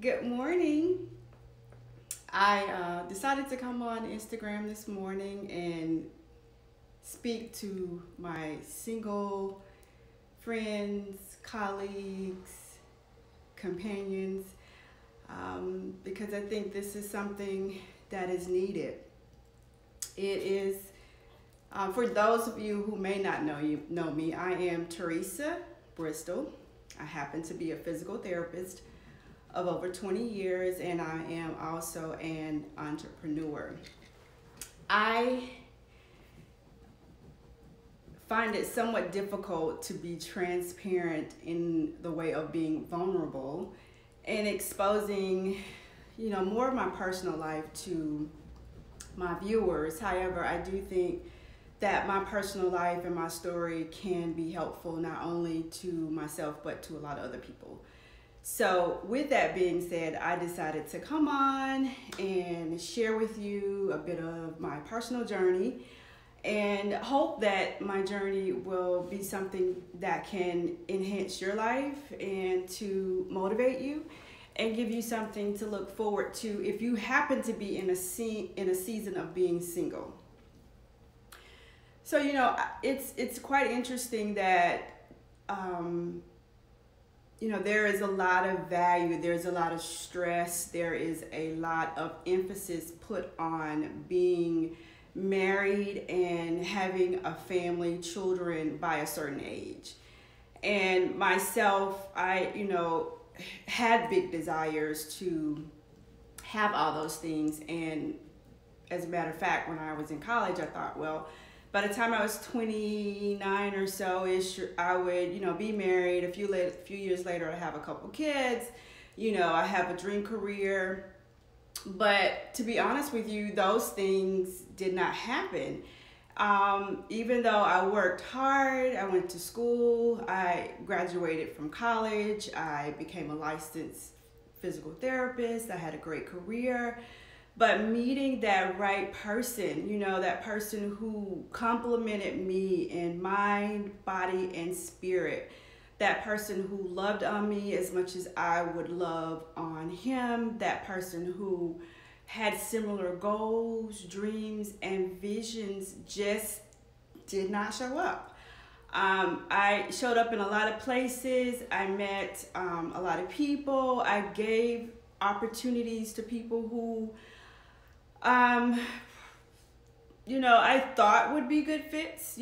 Good morning. I decided to come on Instagram this morning and speak to my single friends, colleagues, companions, because I think this is something that is needed. It is, for those of you who may not know me, I am Teresa Bristol. I happen to be a physical therapist of over 20 years, and I am also an entrepreneur. I find it somewhat difficult to be transparent in the way of being vulnerable and exposing, more of my personal life to my viewers. However, I do think that my personal life and my story can be helpful not only to myself but to a lot of other people. So with that being said, I decided to come on and share with you a bit of my personal journey and hope that my journey will be something that can enhance your life and to motivate you and give you something to look forward to if you happen to be in a season of being single. So, it's quite interesting that there is a lot of value, there's a lot of stress, there is a lot of emphasis put on being married and having a family, children by a certain age. And myself, I, had big desires to have all those things. And as a matter of fact, when I was in college, I thought, well, by the time I was 29 or so-ish, I would, be married. A few years later, I have a couple kids. I have a dream career. But to be honest with you, those things did not happen. Even though I worked hard, I went to school, I graduated from college, I became a licensed physical therapist, I had a great career. But meeting that right person, that person who complimented me in mind, body, and spirit, that person who loved on me as much as I would love on him, that person who had similar goals, dreams, and visions just did not show up. I showed up in a lot of places. I met a lot of people. I gave opportunities to people who I thought would be good fits,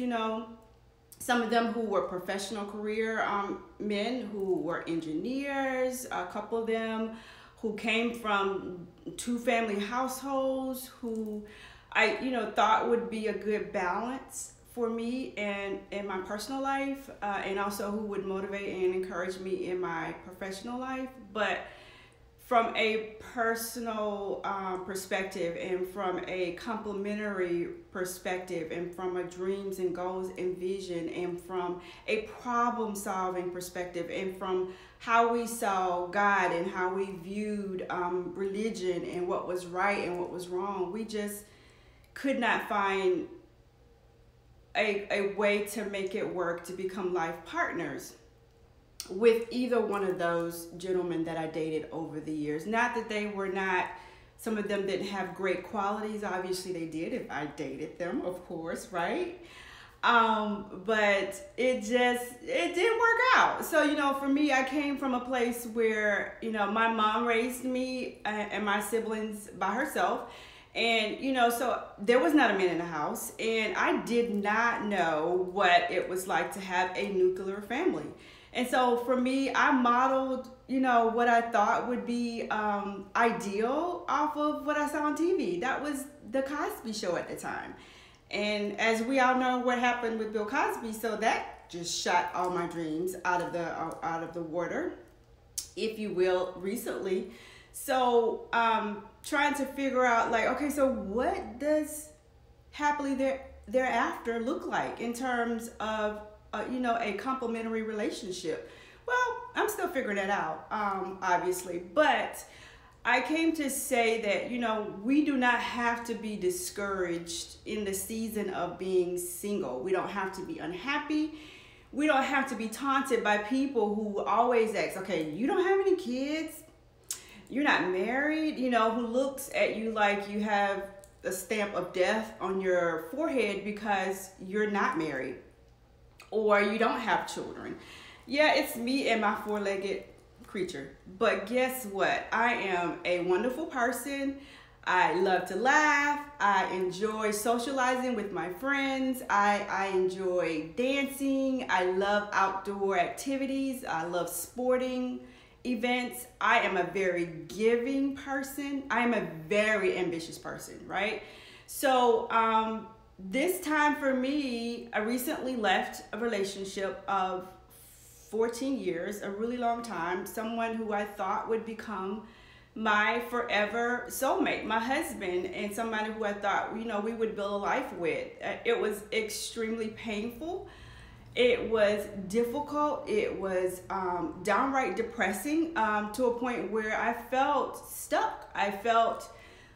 some of them who were professional career men who were engineers, a couple of them who came from two-family households who I, thought would be a good balance for me and in my personal life, and also who would motivate and encourage me in my professional life. But from a personal perspective and from a complementary perspective and from a dreams and goals and vision and from a problem solving perspective and from how we saw God and how we viewed religion and what was right and what was wrong, we just could not find a way to make it work to become life partners with either one of those gentlemen that I dated over the years. Not that they were not, some of them didn't have great qualities. Obviously they did if I dated them, of course, right? But it didn't work out. So, for me, I came from a place where, my mom raised me and my siblings by herself. And, so there was not a man in the house. And I did not know what it was like to have a nuclear family. And so for me, I modeled, what I thought would be ideal off of what I saw on TV. That was the Cosby Show at the time. And as we all know what happened with Bill Cosby, so that just shot all my dreams out of the water, if you will, recently. So trying to figure out like, okay, so what does happily thereafter look like in terms of a complementary relationship? Well, I'm still figuring that out, obviously. But I came to say that, we do not have to be discouraged in the season of being single. We don't have to be unhappy. We don't have to be taunted by people who always ask, okay, you don't have any kids? you're not married, you know, who looks at you like you have a stamp of death on your forehead because you're not married or you don't have children. Yeah, it's me and my four-legged creature. But guess what? I am a wonderful person. I love to laugh. I enjoy socializing with my friends. I enjoy dancing. I love outdoor activities. I love sporting events. I am a very giving person. I am a very ambitious person, right? So this time for me, I recently left a relationship of 14 years, a really long time, someone who I thought would become my forever soulmate, my husband, and somebody who I thought, you know, we would build a life with. It was extremely painful. It was difficult. It was downright depressing to a point where I felt stuck. I felt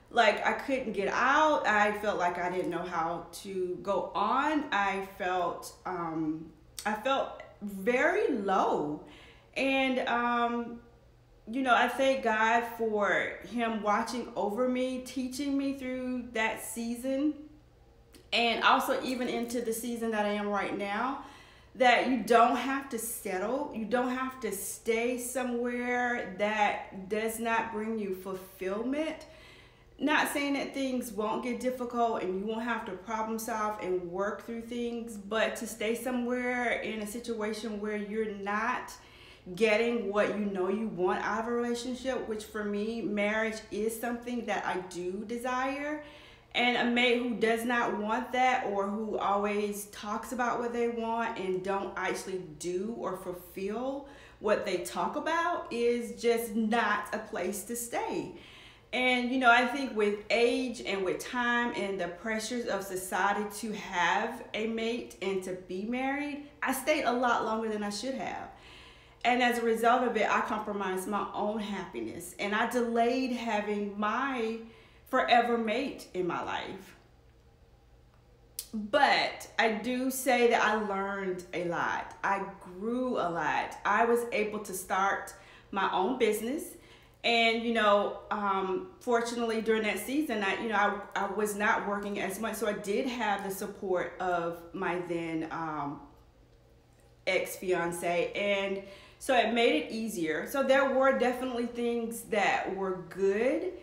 like I couldn't get out. I felt like I didn't know how to go on. I felt very low. And you know, I thank God for him watching over me, teaching me through that season, and also even into the season that I am right now, that you don't have to settle. You don't have to stay somewhere that does not bring you fulfillment. Not saying that things won't get difficult and you won't have to problem solve and work through things, but to stay somewhere in a situation where you're not getting what you know you want out of a relationship, which for me, marriage is something that I do desire. And a mate who does not want that, or who always talks about what they want and don't actually do or fulfill what they talk about, is just not a place to stay. And, you know, I think with age and with time and the pressures of society to have a mate and to be married, I stayed a lot longer than I should have. And as a result of it, I compromised my own happiness, and I delayed having my forever mate in my life. But I do say that I learned a lot. I grew a lot. I was able to start my own business. And, you know, fortunately during that season, I was not working as much. So I did have the support of my then ex-fiance. And so it made it easier. So there were definitely things that were good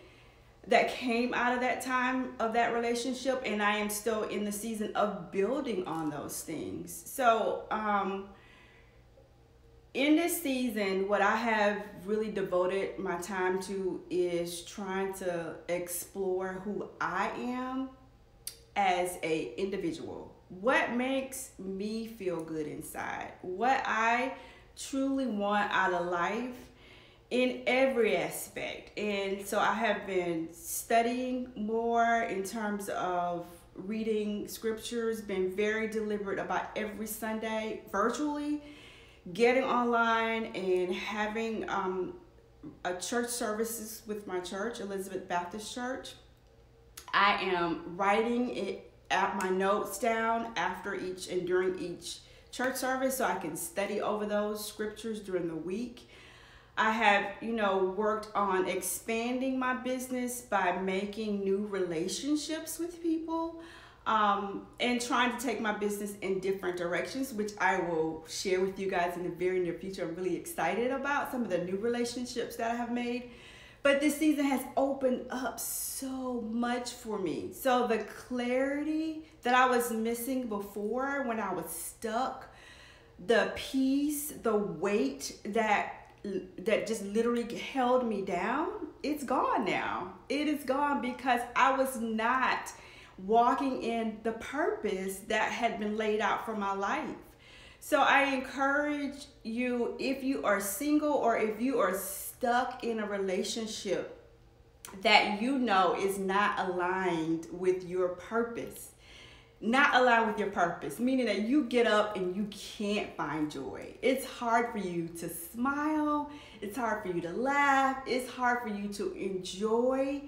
that came out of that time of that relationship. And I am still in the season of building on those things. So, in this season, what I have really devoted my time to is trying to explore who I am as an individual. What makes me feel good inside? What I truly want out of life in every aspect. And so I have been studying more in terms of reading scriptures, been very deliberate about every Sunday virtually, getting online and having a church services with my church, Elizabeth Baptist Church. I am writing my notes down after each and during each church service so I can study over those scriptures during the week. I have, you know, worked on expanding my business by making new relationships with people. And trying to take my business in different directions, which I will share with you guys in the very near future. I'm really excited about some of the new relationships that I have made. But this season has opened up so much for me. So the clarity that I was missing before when I was stuck, the peace, the weight that just literally held me down, it's gone now. It is gone because I was not walking in the purpose that had been laid out for my life. So I encourage you, if you are single or if you are stuck in a relationship that you know is not aligned with your purpose, meaning that you get up and you can't find joy. It's hard for you to smile. It's hard for you to laugh. It's hard for you to enjoy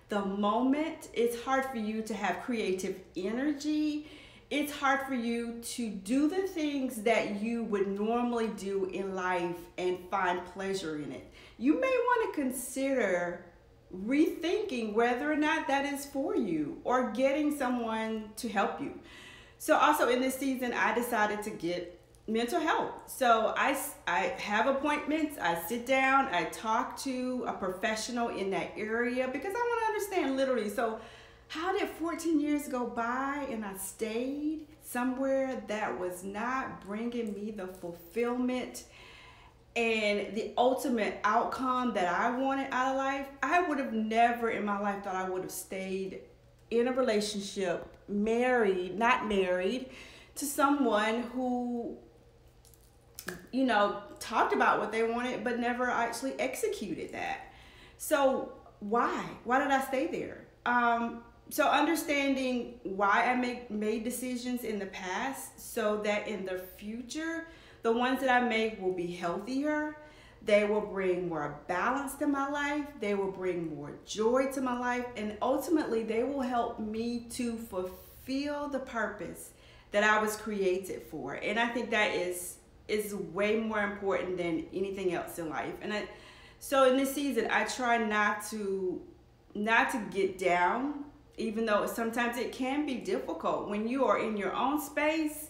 the moment. It's hard for you to have creative energy. it's hard for you to do the things that you would normally do in life and find pleasure in it. You may want to consider rethinking whether or not that is for you, or getting someone to help you. So also in this season, I decided to get mental health. So I have appointments, I sit down, I talk to a professional in that area, because I want to understand literally, so how did 14 years go by and I stayed somewhere that was not bringing me the fulfillment and the ultimate outcome that I wanted out of life? I would have never in my life thought I would have stayed in a relationship, not married, to someone who, you know, talked about what they wanted but never actually executed that. So why did I stay there? So understanding why I made decisions in the past, so that in the future, the ones that I make will be healthier. They will bring more balance to my life. They will bring more joy to my life. And ultimately, they will help me to fulfill the purpose that I was created for. And I think that is way more important than anything else in life. And so in this season, I try not to get down, even though sometimes it can be difficult when you are in your own space.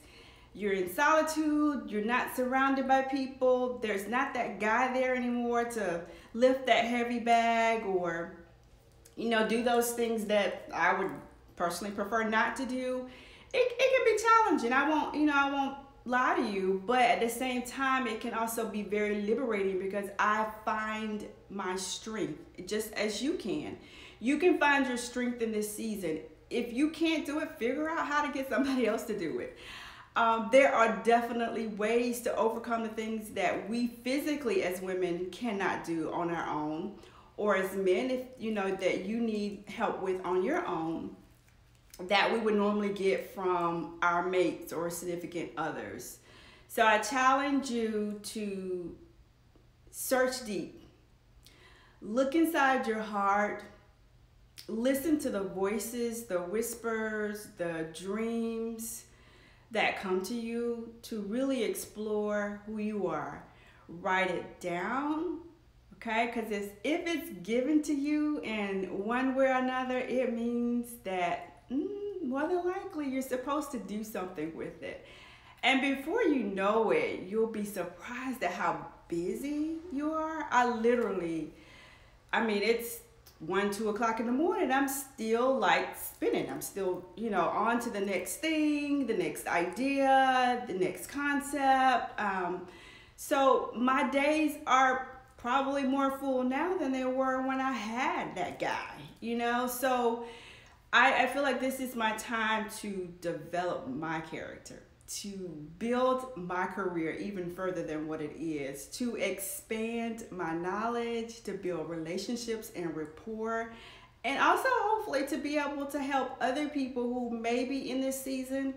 You're in solitude, you're not surrounded by people, there's not that guy there anymore to lift that heavy bag, or, you know, do those things that I would personally prefer not to do. It can be challenging. I won't lie to you, but at the same time, it can also be very liberating, because I find my strength, just as you can. You can find your strength in this season. If you can't do it, figure out how to get somebody else to do it. There are definitely ways to overcome the things that we physically as women cannot do on our own, or as men, if you know that you need help with on your own, that we would normally get from our mates or significant others. So I challenge you to search deep. Look inside your heart. Listen to the voices, the whispers, the dreams that come to you, to really explore who you are. Write it down, okay? Because if it's given to you in one way or another, it means that more than likely you're supposed to do something with it. And before you know it, you'll be surprised at how busy you are. It's 1, 2 o'clock in the morning, I'm still like spinning. I'm still, on to the next thing, the next idea, the next concept. So my days are probably more full now than they were when I had that guy, So I feel like this is my time to develop my character, to build my career even further than what it is, to expand my knowledge, to build relationships and rapport, and also hopefully to be able to help other people who may be in this season,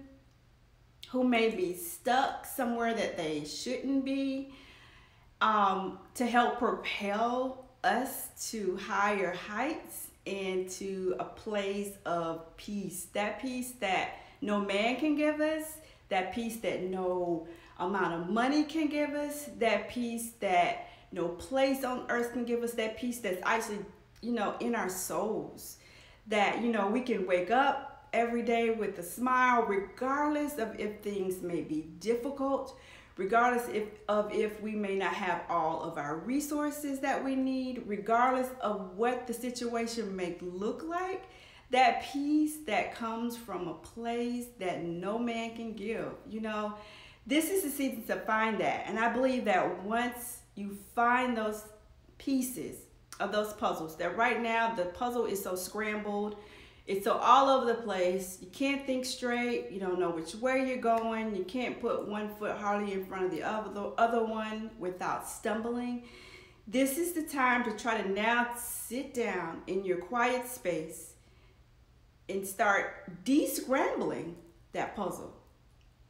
who may be stuck somewhere that they shouldn't be, to help propel us to higher heights and to a place of peace. That peace that no man can give us, that peace that no amount of money can give us, that peace that no place on earth can give us, that peace that's actually, in our souls. That, we can wake up every day with a smile, regardless of if things may be difficult, regardless if we may not have all of our resources that we need, regardless of what the situation may look like. That peace that comes from a place that no man can give. This is the season to find that. And I believe that once you find those pieces of those puzzles, that right now the puzzle is so scrambled, it's so all over the place, you can't think straight, you don't know which way you're going, you can't put one foot hardly in front of the other one without stumbling. This is the time to try to now sit down in your quiet space and start de-scrambling that puzzle.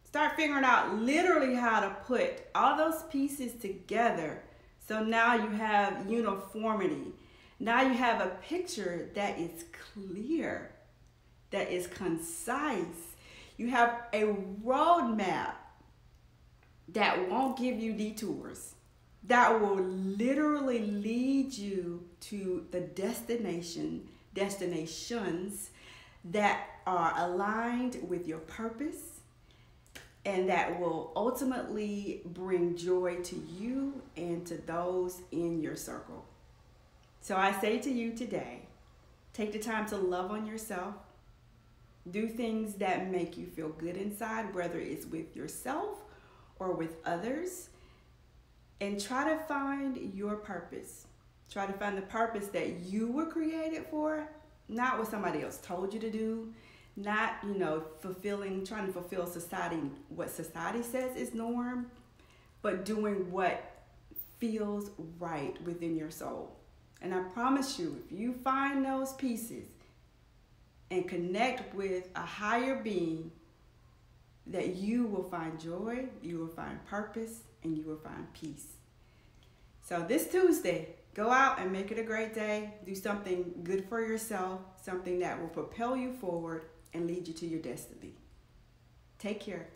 Start figuring out literally how to put all those pieces together. So now you have uniformity. Now you have a picture that is clear, that is concise. You have a roadmap that won't give you detours, that will literally lead you to the destinations that are aligned with your purpose, and that will ultimately bring joy to you and to those in your circle. So I say to you today, take the time to love on yourself. Do things that make you feel good inside, whether it's with yourself or with others. And try to find your purpose. Try to find the purpose that you were created for, not what somebody else told you to do, not, trying to fulfill what society says is norm, but doing what feels right within your soul. And I promise you, if you find those pieces and connect with a higher being, that you will find joy, you will find purpose, and you will find peace. So this Tuesday, go out and make it a great day. Do something good for yourself, something that will propel you forward and lead you to your destiny. Take care.